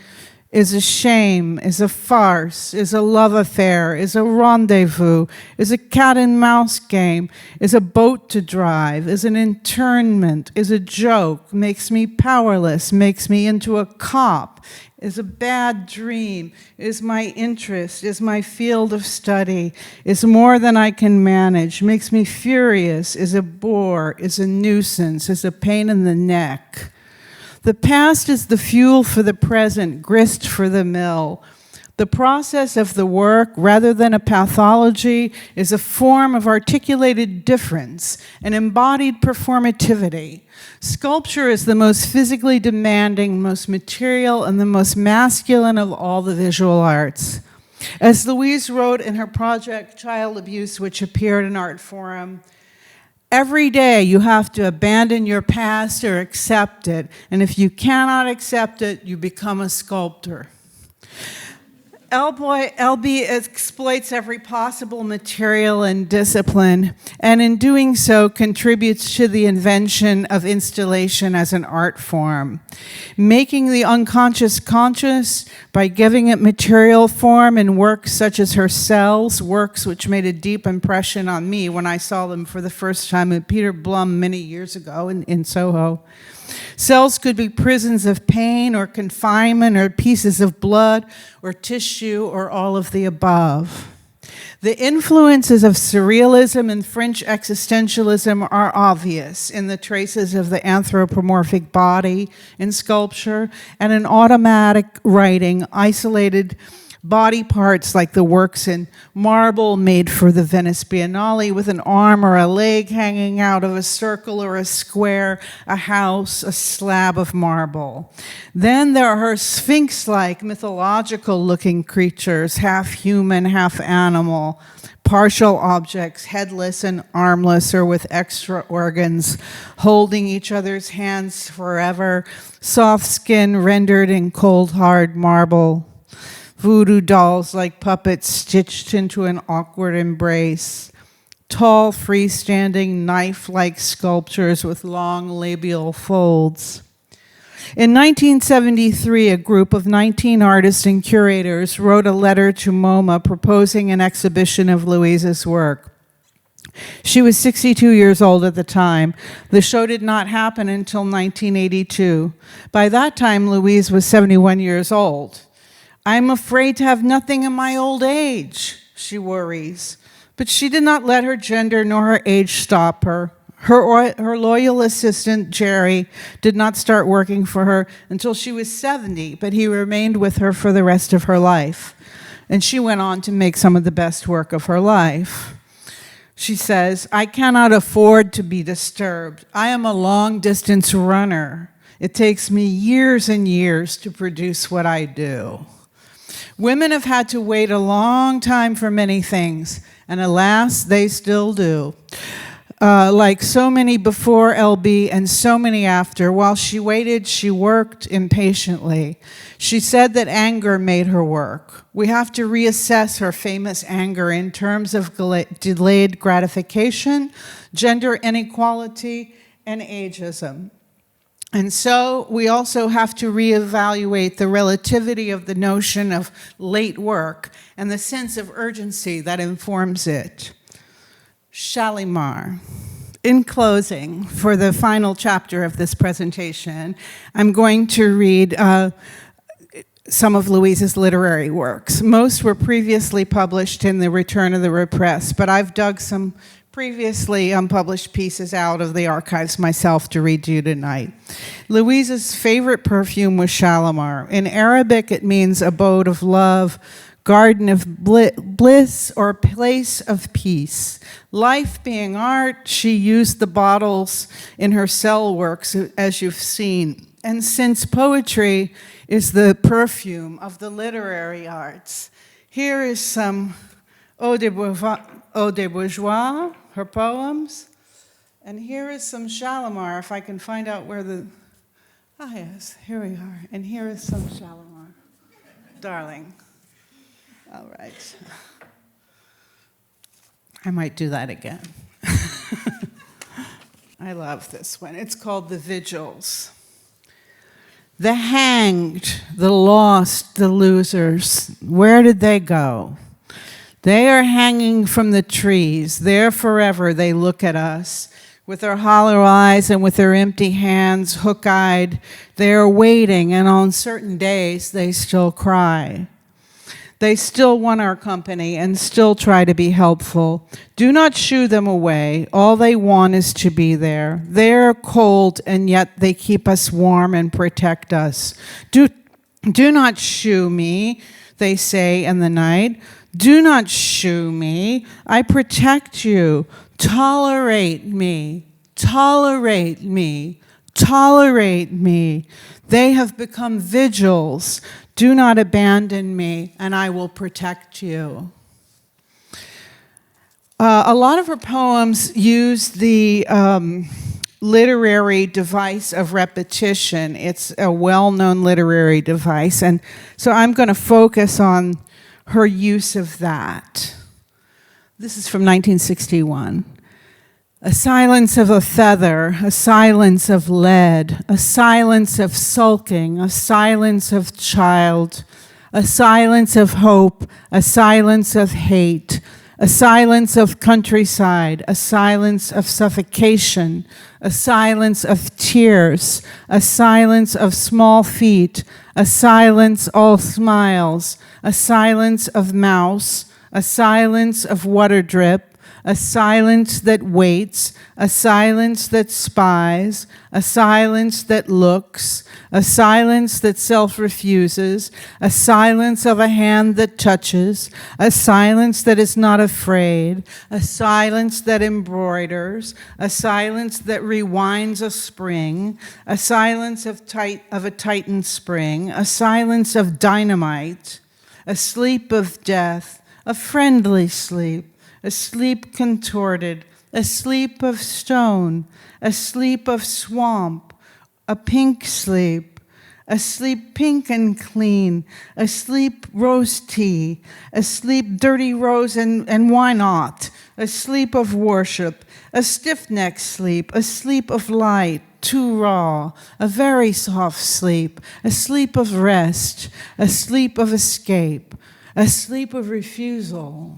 is a shame, is a farce, is a love affair, is a rendezvous, is a cat and mouse game, is a boat to drive, is an internment, is a joke, makes me powerless, makes me into a cop, is a bad dream, is my interest, is my field of study, is more than I can manage, makes me furious, is a bore, is a nuisance, is a pain in the neck. The past is the fuel for the present, grist for the mill. The process of the work, rather than a pathology, is a form of articulated difference, an embodied performativity. Sculpture is the most physically demanding, most material, and the most masculine of all the visual arts. As Louise wrote in her project, Child Abuse, which appeared in Art Forum, every day you have to abandon your past or accept it, and if you cannot accept it, you become a sculptor. LB exploits every possible material and discipline, and in doing so contributes to the invention of installation as an art form, making the unconscious conscious by giving it material form in works such as her cells, works which made a deep impression on me when I saw them for the first time at Peter Blum many years ago in Soho. Cells could be prisons of pain or confinement or pieces of blood or tissue or all of the above. The influences of surrealism and French existentialism are obvious in the traces of the anthropomorphic body in sculpture and in automatic writing, isolated body parts like the works in marble made for the Venice Biennale with an arm or a leg hanging out of a circle or a square, a house, a slab of marble. Then there are her sphinx-like mythological-looking creatures, half human, half animal, partial objects, headless and armless or with extra organs, holding each other's hands forever, soft skin rendered in cold, hard marble. Voodoo dolls like puppets stitched into an awkward embrace. Tall, freestanding, knife-like sculptures with long labial folds. In 1973, a group of 19 artists and curators wrote a letter to MoMA proposing an exhibition of Louise's work. She was 62 years old at the time. The show did not happen until 1982. By that time, Louise was 71 years old. "I'm afraid to have nothing in my old age," she worries. But she did not let her gender nor her age stop her. Her loyal assistant, Jerry, did not start working for her until she was 70, but he remained with her for the rest of her life. And she went on to make some of the best work of her life. She says, "I cannot afford to be disturbed. I am a long-distance runner. It takes me years and years to produce what I do." Women have had to wait a long time for many things, and alas, they still do. Like so many before LB and so many after, while she waited, she worked impatiently. She said that anger made her work. We have to reassess her famous anger in terms of delayed gratification, gender inequality, and ageism. And so we also have to reevaluate the relativity of the notion of late work and the sense of urgency that informs it. Shalimar. In closing, for the final chapter of this presentation, I'm going to read some of Louise's literary works. Most were previously published in The Return of the Repressed, but I've dug some previously unpublished pieces out of the archives myself to read to you tonight. Louise's favorite perfume was Shalimar. In Arabic, it means abode of love, garden of bliss, or place of peace. Life being art, she used the bottles in her cell works, as you've seen. And since poetry is the perfume of the literary arts, here is some Eau de Bourgeois, her poems. And here is some Shalimar, if I can find out where the... Ah, yes, here we are. And here is some Shalimar. Darling. All right. I might do that again. I love this one. It's called The Vigils. The hanged, the lost, the losers, where did they go? They are hanging from the trees. There forever they look at us. With their hollow eyes and with their empty hands, hook-eyed, they are waiting, and on certain days they still cry. They still want our company and still try to be helpful. Do not shoo them away. All they want is to be there. They are cold, and yet they keep us warm and protect us. Do not shoo me, they say in the night. Do not shoo me. I protect you. Tolerate me. Tolerate me. Tolerate me. They have become vigils. Do not abandon me, and I will protect you. A lot of her poems use the literary device of repetition. It's a well-known literary device, and so I'm going to focus on her use of that. This is from 1961. A silence of a feather, a silence of lead, a silence of sulking, a silence of child, a silence of hope, a silence of hate, a silence of countryside, a silence of suffocation, a silence of tears, a silence of small feet, a silence all smiles, a silence of mouse, a silence of water drip, a silence that waits, a silence that spies, a silence that looks, a silence that self-refuses, a silence of a hand that touches, a silence that is not afraid, a silence that embroiders, a silence that rewinds a spring, a silence of a tightened spring, a silence of dynamite, a sleep of death, a friendly sleep, a sleep contorted, a sleep of stone, a sleep of swamp, a pink sleep, a sleep pink and clean, a sleep rose tea, a sleep dirty rose and why not, a sleep of worship, a stiff-necked sleep, a sleep of light, too raw, a very soft sleep, a sleep of rest, a sleep of escape, a sleep of refusal.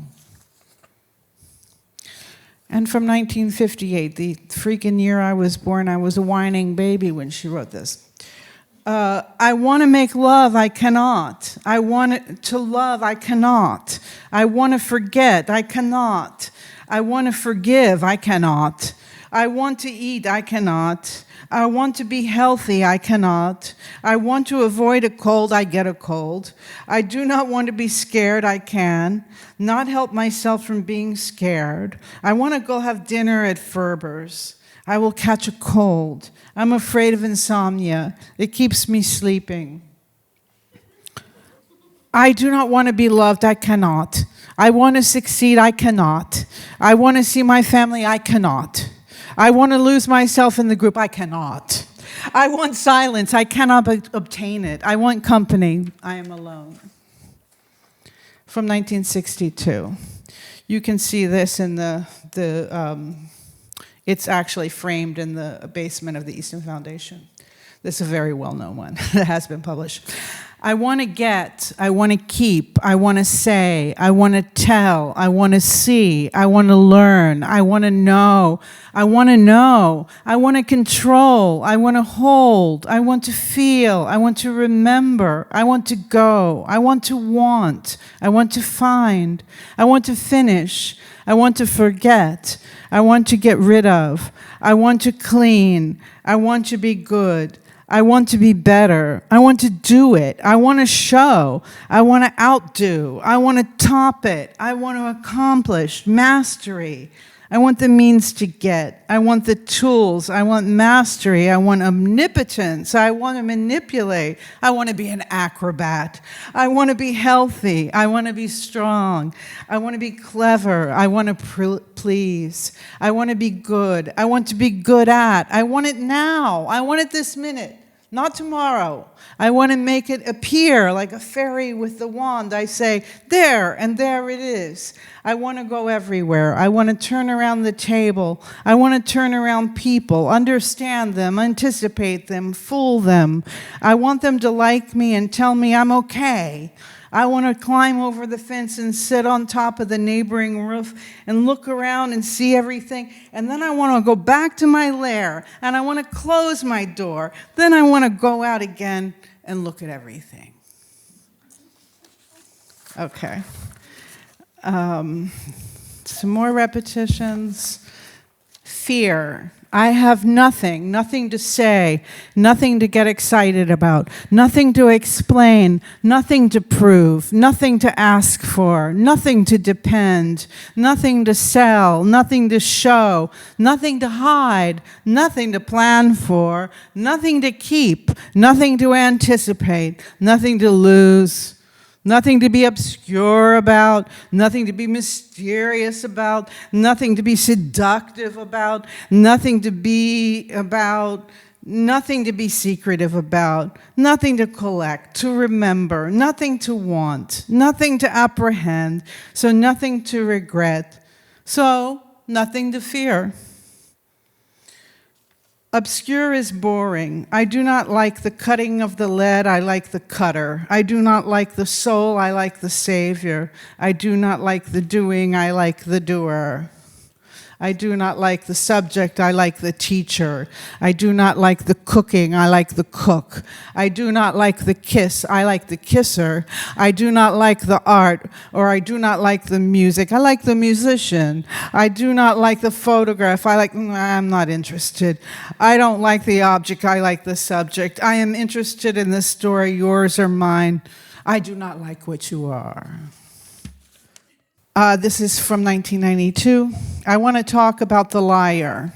And from 1958, the freaking year I was born, I was a whining baby when she wrote this. I want to make love, I cannot. I want to love, I cannot. I want to forget, I cannot. I want to forgive, I cannot. I want to eat, I cannot. I want to be healthy, I cannot. I want to avoid a cold, I get a cold. I do not want to be scared, I can. Not help myself from being scared. I want to go have dinner at Ferber's. I will catch a cold. I'm afraid of insomnia. It keeps me sleeping. I do not want to be loved, I cannot. I want to succeed, I cannot. I want to see my family, I cannot. I want to lose myself in the group, I cannot. I want silence, I cannot obtain it. I want company, I am alone. From 1962. You can see this in it's actually framed in the basement of the Easton Foundation. This is a very well-known one that has been published. I want to get, I want to keep, I want to say, I want to tell, I want to see, I want to learn, I want to know, I want to know, I want to control, I want to hold, I want to feel, I want to remember, I want to go, I want to find, I want to finish, I want to forget, I want to get rid of, I want to clean, I want to be good, I want to be better. I want to do it. I want to show. I want to outdo. I want to top it. I want to accomplish mastery. I want the means to get. I want the tools. I want mastery. I want omnipotence. I want to manipulate. I want to be an acrobat. I want to be healthy. I want to be strong. I want to be clever. I want to please. I want to be good. I want to be good at. I want it now. I want it this minute, not tomorrow. I want to make it appear like a fairy with the wand. I say, there, and there it is. I want to go everywhere. I want to turn around the table. I want to turn around people, understand them, anticipate them, fool them. I want them to like me and tell me I'm okay. I want to climb over the fence and sit on top of the neighboring roof and look around and see everything. And then I want to go back to my lair and I want to close my door. Then I want to go out again and look at everything. Okay. Some more repetitions. Fear. I have nothing to say, nothing to get excited about, nothing to explain, nothing to prove, nothing to ask for, nothing to depend, nothing to sell, nothing to show, nothing to hide, nothing to plan for, nothing to keep, nothing to anticipate, nothing to lose. Nothing to be obscure about, nothing to be mysterious about, nothing to be seductive about, nothing to be about, nothing to be secretive about, nothing to collect, to remember, nothing to want, nothing to apprehend, so nothing to regret, so nothing to fear. Obscure is boring. I do not like the cutting of the lead, I like the cutter. I do not like the soul, I like the Savior. I do not like the doing, I like the doer. I do not like the subject, I like the teacher. I do not like the cooking, I like the cook. I do not like the kiss, I like the kisser. I do not like the art, or I do not like the music, I like the musician. I do not like the photograph, I'm not interested. I don't like the object, I like the subject. I am interested in the story, yours or mine. I do not like what you are. This is from 1992. I want to talk about the liar.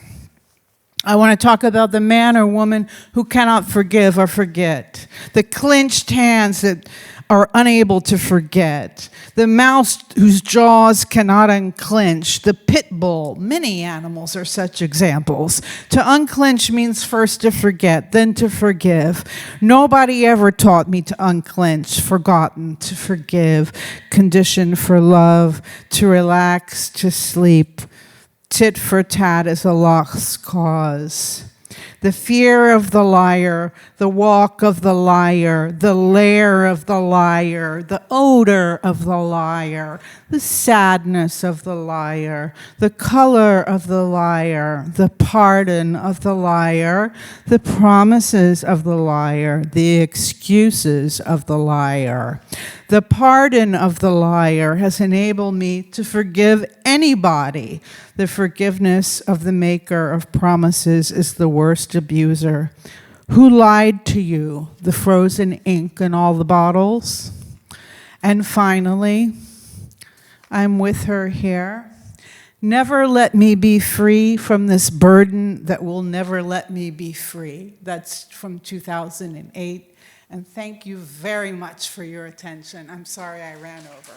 I want to talk about the man or woman who cannot forgive or forget. The clenched hands that are unable to forget. The mouse whose jaws cannot unclench. The pit bull. Many animals are such examples. To unclench means first to forget, then to forgive. Nobody ever taught me to unclench, forgotten, to forgive, conditioned for love, to relax, to sleep. Tit for tat is a lost cause. The fear of the liar, the walk of the liar, the lair of the liar, the odor of the liar, the sadness of the liar, the color of the liar, the pardon of the liar, the promises of the liar, the excuses of the liar. The pardon of the liar has enabled me to forgive anybody. The forgiveness of the maker of promises is the worst abuser. Who lied to you? The frozen ink in all the bottles. And finally, I'm with her here. Never let me be free from this burden that will never let me be free. That's from 2008. And thank you very much for your attention. I'm sorry I ran over.